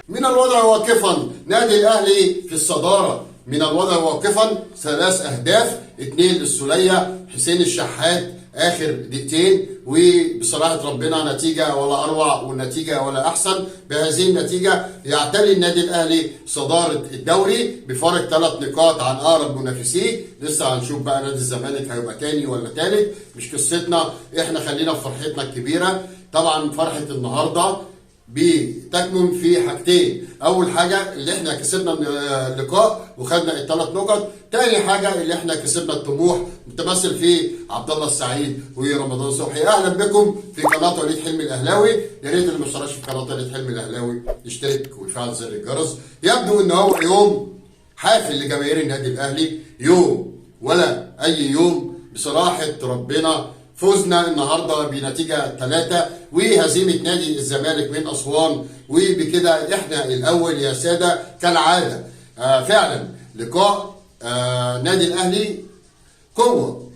من الوضع واقفا نادي الاهلي في الصداره، من الوضع واقفا 3 اهداف، 2 للسوليه، حسين الشحات اخر دقيقتين، وبصراحه ربنا نتيجه ولا اروع والنتيجه ولا احسن. بهذه النتيجه يعتلي النادي الاهلي صداره الدوري بفارق 3 نقاط عن اقرب منافسيه. لسه هنشوف بقى نادي الزمالك هيبقى تاني ولا تالت، مش قصتنا، احنا خلينا في فرحتنا الكبيره. طبعا فرحه النهارده بتكمن في حاجتين، اول حاجه اللي احنا كسبنا اللقاء وخدنا ال3 نقط، تاني حاجه اللي احنا كسبنا الطموح متمثل في عبد الله السعيد ورمضان صبحي. اهلا بكم في قناه وليد حلمي الاهلاوي. يا ريت اللي ما اشتركش في قناه وليد حلمي الاهلاوي يشترك ويفعل زر الجرس. يبدو ان هو يوم حافل لجماهير النادي الاهلي، يوم ولا اي يوم بصراحه ربنا. فوزنا النهارده بنتيجه 3 وهزيمه نادي الزمالك من اسوان، وبكده احنا الاول يا ساده كالعاده. فعلا لقاء نادي الاهلي قوه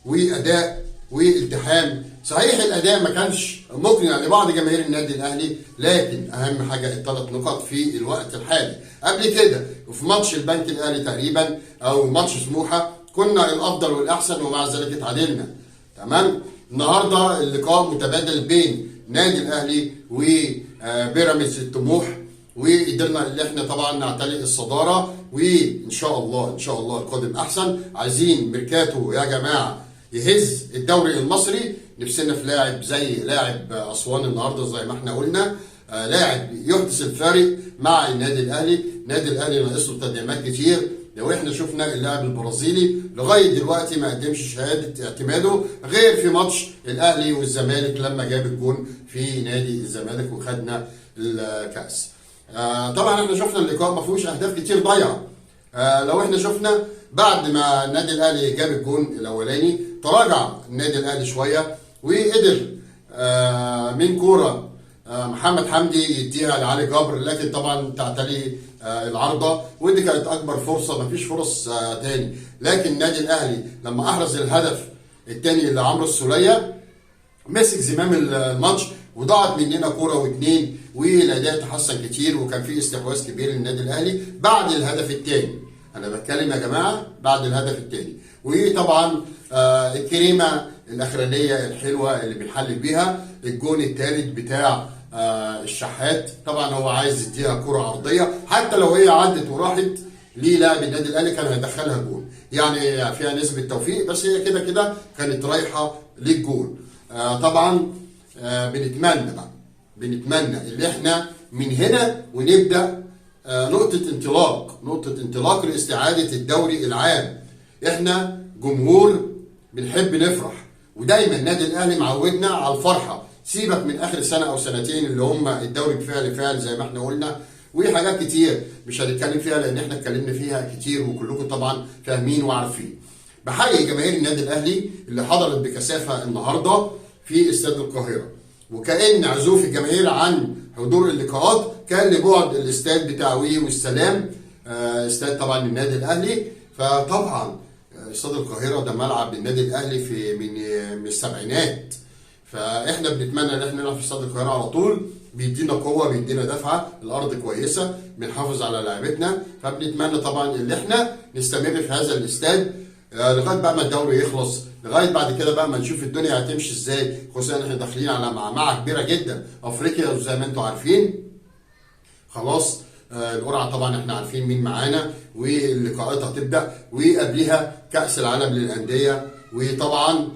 واداء والتحام. صحيح الاداء ما كانش مقنع لبعض جماهير النادي الاهلي، لكن اهم حاجه ال3 نقط في الوقت الحالي. قبل كده وفي ماتش البنك الاهلي تقريبا او ماتش سموحه كنا الافضل والاحسن ومع ذلك اتعادلنا. تمام. النهارده اللقاء متبادل بين نادي الاهلي وبيراميدز الطموح، وقدرنا ان احنا طبعا نعتلي الصداره، وان شاء الله ان شاء الله القادم احسن. عايزين ميركاتو يا جماعه يهز الدوري المصري، نفسنا في لاعب زي لاعب اسوان النهارده زي ما احنا قلنا، لاعب يحدث الفارق مع النادي الاهلي. النادي الاهلي ناقص له تدعيمات كتير. لو احنا شفنا اللاعب البرازيلي لغايه دلوقتي ما قدمش شهاده اعتماده غير في ماتش الاهلي والزمالك لما جاب الجون في نادي الزمالك وخدنا الكاس. طبعا احنا شفنا اللقاء ما فيهوش اهداف كتير ضايعه. لو احنا شفنا بعد ما النادي الاهلي جاب الجون الاولاني تراجع النادي الاهلي شويه، وقدر من كوره محمد حمدي يديها لعلي جبر، لكن طبعا تعتلي العارضه، ودي كانت اكبر فرصه، مفيش فرص تاني. لكن النادي الاهلي لما احرز الهدف الثاني لعمرو السوليه مسك زمام الماتش، وضاعت مننا كوره واثنين، والاداء تحسن كتير، وكان في استحواذ كبير للنادي الاهلي بعد الهدف الثاني. انا بتكلم يا جماعه بعد الهدف الثاني. وطبعا الكريمه الاخرانيه الحلوه اللي بنحلل بيها الجون الثالث بتاع الشحات. طبعا هو عايز يديها كره عرضيه، حتى لو هي عدت وراحت للاعب النادي الاهلي كان هيدخلها جول، يعني فيها نسبه توفيق، بس هي كده كده كانت رايحه للجول. طبعا بنتمنى اللي احنا من هنا ونبدا نقطه انطلاق لاستعاده الدوري العام. احنا جمهور بنحب نفرح، ودايما النادي الاهلي معودنا على الفرحه. سيبك من اخر سنه او سنتين اللي هم الدوري بفعل زي ما احنا قلنا، وحاجات كتير مش هنتكلم فيها لان احنا اتكلمنا فيها كتير وكلكم طبعا فاهمين وعارفين. بحيي جماهير النادي الاهلي اللي حضرت بكثافه النهارده في استاد القاهره، وكأن عزوف الجماهير عن حضور اللقاءات كان لبعد الاستاد بتاع وي والسلام، استاد طبعا النادي الاهلي. فطبعا استاد القاهره ده ملعب النادي الاهلي في من السبعينات، فاحنا بنتمنى ان احنا نلعب في استاد القاهره على طول، بيدينا قوه بيدينا دفعه، الارض كويسه، بنحافظ على لعبتنا، فبنتمنى طبعا ان احنا نستمر في هذا الاستاد لغايه بقى ما الدوري يخلص، لغايه بعد كده بقى ما نشوف الدنيا هتمشي ازاي، خصوصا احنا داخلين على معمعه كبيره جدا افريقيا زي ما انتم عارفين. خلاص القرعه طبعا احنا عارفين مين معانا، واللقاءات هتبدا، وقبلها كاس العالم للانديه. وطبعا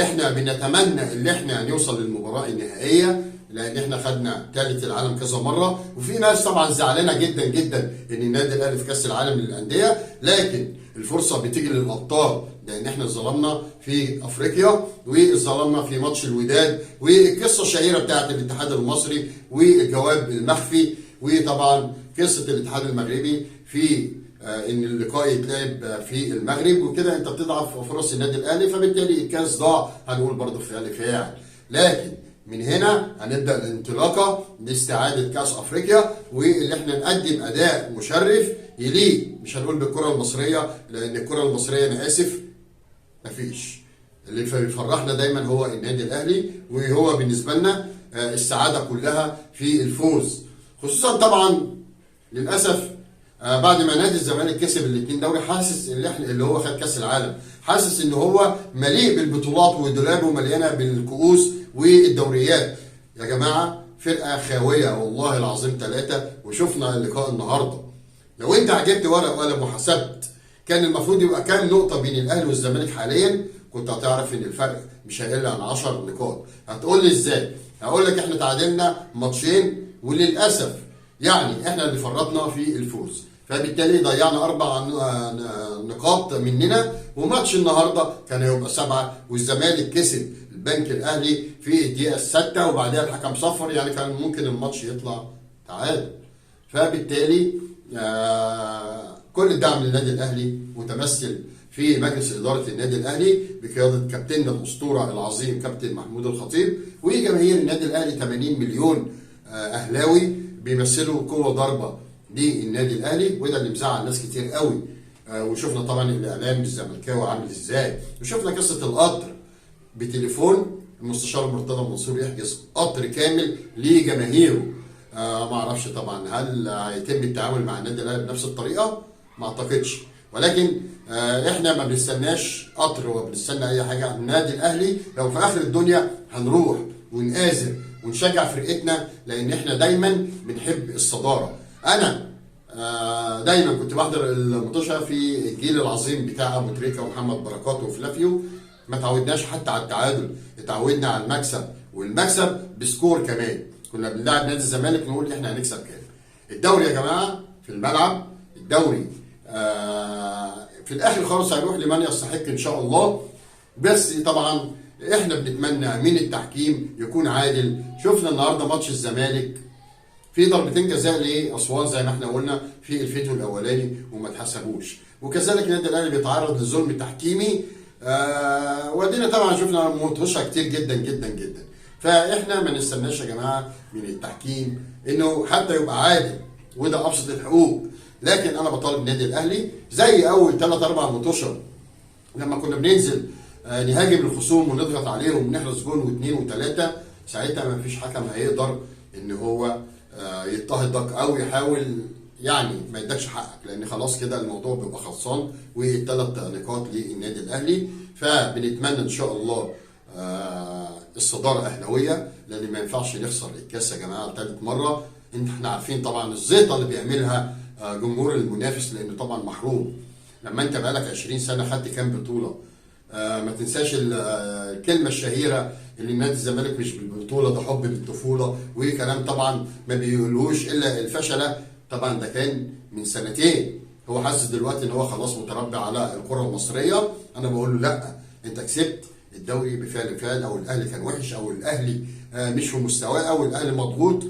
احنا بنتمنى ان احنا نوصل للمباراه النهائيه، لان احنا خدنا ثالث العالم كذا مره، وفي ناس طبعا زعلانه جدا جدا ان النادي الاهلي في كاس العالم للانديه، لكن الفرصه بتيجي للابطال، لان احنا اتظلمنا في افريقيا واتظلمنا في ماتش الوداد، والقصه الشهيره بتاعت الاتحاد المصري والجواب المخفي، وطبعا قصه الاتحاد المغربي في ان اللقاء يتلعب في المغرب، وكده انت بتضعف فرص النادي الاهلي، فبالتالي الكاس ضاع، هنقول برضه فعل فاعل. لكن من هنا هنبدا الانطلاقه لاستعاده كاس افريقيا، واللي احنا نقدم اداء مشرف يليق، مش هنقول بالكره المصريه لان الكره المصريه انا اسف مفيش. اللي بيفرحنا دايما هو النادي الاهلي، وهو بالنسبه لنا السعاده كلها في الفوز، خصوصا طبعا للاسف بعد ما نادي الزمالك كسب الاثنين دوري، حاسس اللي هو خد كاس العالم، حاسس ان هو مليء بالبطولات ودولابه مليانه بالكؤوس والدوريات. يا جماعه فرقه خاويه والله العظيم ثلاثه. وشفنا اللقاء النهارده، لو انت عجبت ورقه وقلم وحسبت كان المفروض يبقى كام نقطه بين الاهلي والزمالك حاليا، كنت هتعرف ان الفرق مش هيقل عن 10 نقاط. هتقول لي ازاي؟ هقول لك احنا تعادلنا ماتشين وللاسف يعني احنا اللي فرطنا في الفوز، فبالتالي ضيعنا 4 نقاط مننا. وماتش النهارده كان هيبقى 7 والزمالك كسب البنك الاهلي في الدقيقه السادسه وبعدها الحكم صفر، يعني كان ممكن الماتش يطلع تعادل. فبالتالي كل الدعم للنادي الاهلي متمثل في مجلس اداره النادي الاهلي بقياده كابتننا الاسطوره العظيم كابتن محمود الخطيب، وجماهير النادي الاهلي 80 مليون اهلاوي بيمثلوا قوه ضربه للنادي الاهلي، وده اللي مزعل ناس كتير قوي. وشفنا طبعا الاعلام الزملكاوي عامل ازاي، وشفنا قصه القطر بتليفون المستشار مرتضى منصور يحجز قطر كامل لجماهيره. ما اعرفش طبعا هل هيتم التعامل مع النادي الاهلي بنفس الطريقه، ما اعتقدش، ولكن احنا ما بنستناش قطر ولا بنستنى اي حاجه. النادي الاهلي لو في اخر الدنيا هنروح ونآزر ونشجع فرقتنا، لان احنا دايما بنحب الصداره. انا دايما كنت بحضر المطوشه في الجيل العظيم بتاع ابو تريكه ومحمد بركات وفلافيو، ما تعودناش حتى على التعادل، اتعودنا على المكسب، والمكسب بسكور كمان. كنا بنلعب نادي الزمالك نقول احنا هنكسب كام. الدوري يا جماعه في الملعب، الدوري في الاخر خالص هيروح لمن يستحق ان شاء الله. بس طبعا احنا بنتمنى من التحكيم يكون عادل. شفنا النهارده ماتش الزمالك في ضربتين جزاء لاسوان زي ما احنا قلنا في الفيديو الاولاني وما اتحسبوش، وكذلك النادي الاهلي بيتعرض للظلم التحكيمي. ودينا طبعا شفنا مطوشه كتير جدا جدا جدا. فاحنا ما نستناش يا جماعه من التحكيم انه حتى يبقى عادل، وده ابسط الحقوق. لكن انا بطالب النادي الاهلي زي اول 3-4 مطوشه لما كنا بننزل نهاجم الخصوم ونضغط عليهم ونحرز جون واثنين وثلاثه، ساعتها ما فيش حكم هيقدر ان هو يضطهدك او يحاول يعني ما يدكش حقك، لان خلاص كده الموضوع بيبقى خلصان والثلاث نقاط للنادي الاهلي. فبنتمنى ان شاء الله الصداره اهلاويه، لان ما ينفعش نخسر الكاس يا جماعه ثالث مره. احنا عارفين طبعا الزيطه اللي بيعملها جمهور المنافس، لانه طبعا محروم. لما انت بقالك 20 سنه خدت كام بطوله؟ ما تنساش الكلمه الشهيره اللي نادي الزمالك مش بالبطوله ده حب بالطفوله، وكلام طبعا ما بيقولوش الا الفشله. طبعا ده كان من سنتين، هو حاسس دلوقتي ان هو خلاص متربع على الكره المصريه. انا بقول له لا، انت كسبت الدوري بفعل فعل، او الاهلي كان وحش، او الاهلي مش في مستواه، او الاهلي مضغوط،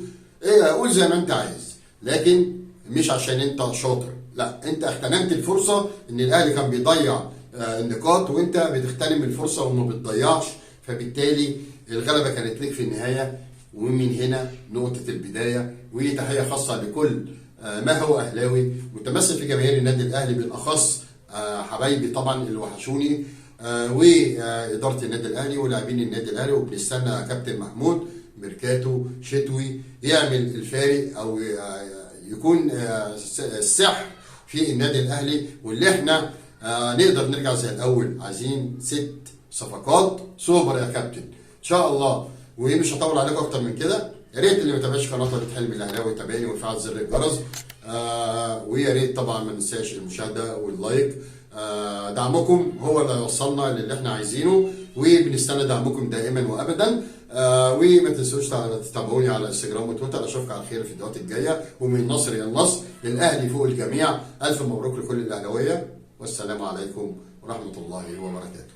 قول زي ما انت عايز، لكن مش عشان انت شاطر، لا، انت اغتنمت الفرصه ان الاهلي كان بيضيع النقاط وانت بتغتنم الفرصه وما بتضيعش. فبالتالي الغلبه كانت ليك في النهايه، ومن هنا نقطه البدايه. وتحيه خاصه لكل ما هو اهلاوي متمثل في جماهير النادي الاهلي، بالاخص حبايبي طبعا اللي وحشوني، واداره النادي الاهلي ولاعبين النادي الاهلي. وبنستنى كابتن محمود ميركاتو شتوي يعمل الفارق، او يكون السحر في النادي الاهلي، واللي احنا نقدر نرجع زي الاول. عايزين 6 صفقات سوبر يا كابتن ان شاء الله. ومش هطول عليكم اكتر من كده. يا ريت اللي ما تابعش قناه طريق حلمي الاهلاوي يتابعني ويفعل زر الجرس. ويا ريت طبعا ما ننساش المشاهده واللايك. دعمكم هو اللي هيوصلنا للي احنا عايزينه، وبنستنى دعمكم دائما وابدا. وما تنسوش تتابعوني على انستجرام وتويتر. اشوفكم على خير في الفيديوهات الجايه. ومن النصر الى النصر، للاهلي فوق الجميع. الف مبروك لكل الاهلاويه، والسلام عليكم ورحمه الله وبركاته.